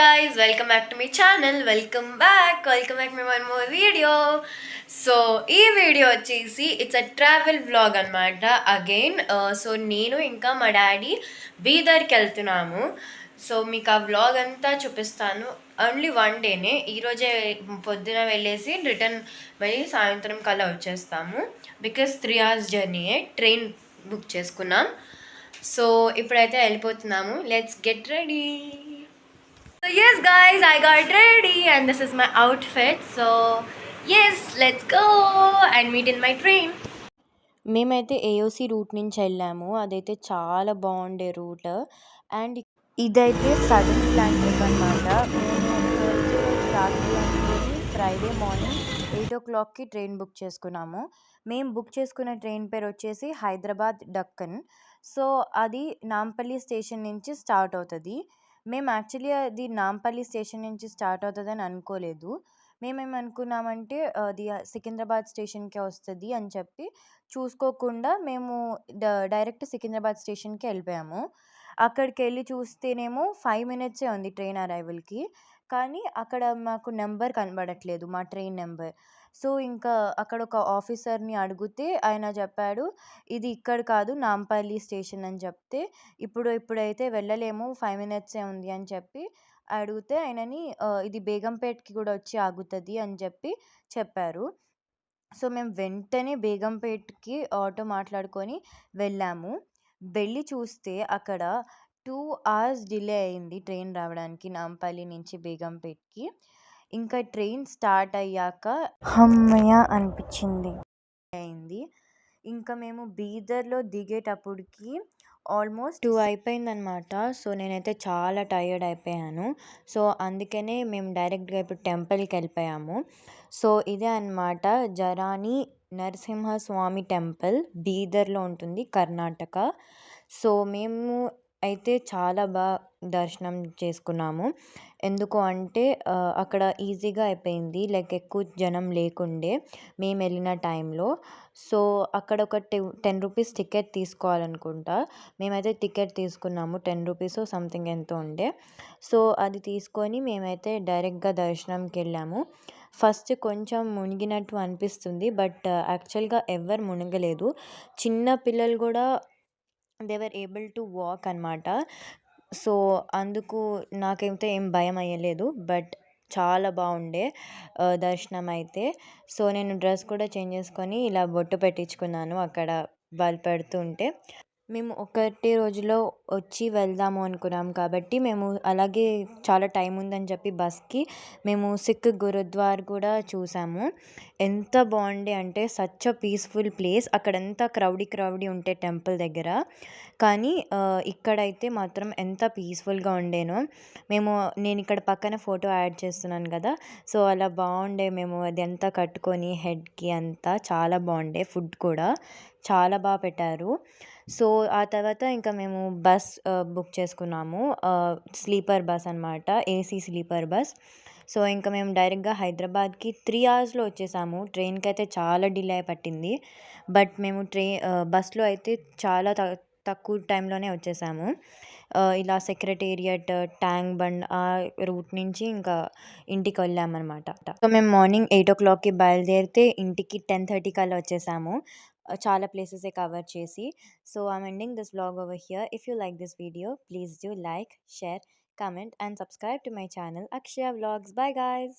guys, welcome back to my channel. Welcome back to one more video. So ఈ video వచ్చేసి it's a travel vlog అనమాట again. So నేను ఇంకా మా daddy బీదర్కి వెళ్తున్నాము. సో మీకు ఆ వ్లాగ్ అంతా చూపిస్తాను. ఓన్లీ వన్ డేనే, ఈరోజే పొద్దున వెళ్ళేసి రిటర్న్ మళ్ళీ సాయంత్రం కల్లా వచ్చేస్తాము. బికాస్ 3 hours జర్నీయే, ట్రైన్ బుక్ చేసుకున్నాం. సో ఇప్పుడైతే వెళ్ళిపోతున్నాము. Let's get ready. So yes guys, I got ready and this is my outfit. So yes, let's go and meet in my train. మేమైతే ఏఓసి రూట్ నుంచి వెళ్ళాము. అదైతే చాలా బాగుండే రూట్. అండ్ ఇదైతే సడన్ ప్లాన్ ట్రిప్ అనమాట. మేము థర్స్డే స్టార్ట్ చేసుకొని ఫ్రైడే మార్నింగ్ 8 o'clockకి ట్రైన్ బుక్ చేసుకున్నాము. మేము బుక్ చేసుకున్న ట్రైన్ పేరు వచ్చేసి హైదరాబాద్ డక్కన్. సో అది నాంపల్లి స్టేషన్ నుంచి స్టార్ట్ అవుతుంది. మేము యాక్చువల్లీ అది నాంపల్లి స్టేషన్ నుంచి స్టార్ట్ అవుతుందని అనుకోలేదు. మేమేమనుకున్నామంటే అది సికింద్రాబాద్ స్టేషన్‌కే వస్తది అని చెప్పి చూసుకోకుండా మేము డైరెక్ట్ సికింద్రాబాద్ స్టేషన్‌కి వెళ్ళిపోయాము. అక్కడికెళ్ళి చూస్తేనేమో 5 మినిట్సే ఉంది ట్రైన్ అరైవల్‌కి. కానీ అక్కడ మాకు నెంబర్ కనబడట్లేదు, మా ట్రైన్ నెంబర్. సో ఇంకా అక్కడ ఒక ఆఫీసర్‌ని అడిగితే ఆయన చెప్పాడు, ఇది ఇక్కడ కాదు నాంపల్లి స్టేషన్ అని చెప్తే, ఇప్పుడైతే వెళ్ళలేము, 5 మినిట్సే ఉంది అని చెప్పి అడిగితే ఆయనని ఇది బేగంపేట్‌కి కూడా వచ్చి ఆగుతది అని చెప్పారు. సో మేము వెంటనే బేగంపేట్‌కి ఆటో మాట్లాడుకొని వెళ్ళాము. వెళ్ళి చూస్తే అక్కడ 2 hours డిలే అయింది ట్రైన్ రావడానికి నాంపల్లి నుంచి బేగంపేట్‌కి. ఇంకా ట్రైన్ స్టార్ట్ అయ్యాక హమ్మయ్య అనిపించింది. అయింది. ఇంకా మేము బీదర్‌లో దిగేటప్పటికి ఆల్మోస్ట్ 2 అయిపోయిందనమాట. సో నేనైతే చాలా టైర్డ్ అయిపోయాను. సో అందుకనే మేము డైరెక్ట్‌గా ఇప్పుడు టెంపుల్‌కి వెళ్ళిపోయాము. సో ఇదే అనమాట జరాని నరసింహస్వామి టెంపుల్, బీదర్‌లో ఉంటుంది, కర్ణాటక. సో మేము అయితే చాలా దర్శనం చేసుకున్నాము. ఎందుకు అంటే అక్కడ ఈజీగా అయిపోయింది. లైక్ ఎక్కువ జనం లేకుండే మేము వెళ్ళిన టైంలో. సో అక్కడ ఒక 10 రూపీస్ టికెట్ తీసుకోవాలనుకుంటా. మేమైతే టికెట్ తీసుకున్నాము, 10 రూపీసో సంథింగ్ ఎంతో ఉండే. సో అది తీసుకొని మేమైతే డైరెక్ట్‌గా దర్శనంకి వెళ్ళాము. ఫస్ట్ కొంచెం మునిగినట్టు అనిపిస్తుంది. బట్ యాక్చువల్‌గా ఎవ్వరు మునగలేదు. చిన్న పిల్లలు కూడా they were able to walk అనమాట. సో అందుకు నాకైతే ఏం భయం అయ్యలేదు. బట్ చాలా బాగుండే దర్శనం అయితే. సో నేను డ్రెస్ కూడా చేంజ్ చేసుకొని ఇలా బొట్టు పెట్టించుకున్నాను అక్కడ వాళ్ళు పెడుతుంటే. మేము ఒకటే రోజులో వచ్చి వెళ్దాము అనుకున్నాం కాబట్టి మేము అలాగే చాలా టైం ఉందని చెప్పి బస్‌కి మేము సిక్ గురుద్వార్ కూడా చూసాము. ఎంత బాగుండే అంటే సచ్ ఎ పీస్‌ఫుల్ ప్లేస్. అక్కడంతా క్రౌడీ ఉంటే టెంపుల్ దగ్గర. కానీ ఇక్కడైతే మాత్రం ఎంత పీస్‌ఫుల్‌గా ఉండేనో. నేనిక్కడ పక్కన ఫోటో యాడ్ చేస్తున్నాను కదా! సో అలా బాగుండే. మేము అదంతా కట్టుకొని హెడ్‌కి అంతా చాలా బాగుండే. ఫుడ్ కూడా చాలా పెట్టారు. సో ఆ తర్వాత ఇంకా మేము బస్ బుక్ చేసుకున్నాము. స్లీపర్ బస్ అనమాట, ఏసీ స్లీపర్ బస్. సో ఇంకా మేము డైరెక్ట్‌గా హైదరాబాద్‌కి 3 అవర్స్‌లో వచ్చేసాము. ట్రైన్‌కైతే చాలా డిలే పట్టింది. బట్ మేము బస్‌లో అయితే చాలా తక్కువ టైంలోనే వచ్చేసాము. ఇలా సెక్రటేరియట్, ట్యాంక్ బండ్ ఆ రూట్ నుంచి ఇంకా ఇంటికి వెళ్ళామనమాట. సో మేము మార్నింగ్ 8 o'clockకి బయలుదేరితే ఇంటికి 10:30 కల్లా వచ్చేసాము. చాలా ప్లేసెసే కవర్ చేసి. So I'm ending this vlog over here. If you like this video please do like, share, comment and subscribe to my channel Akshaya Vlogs. Bye guys.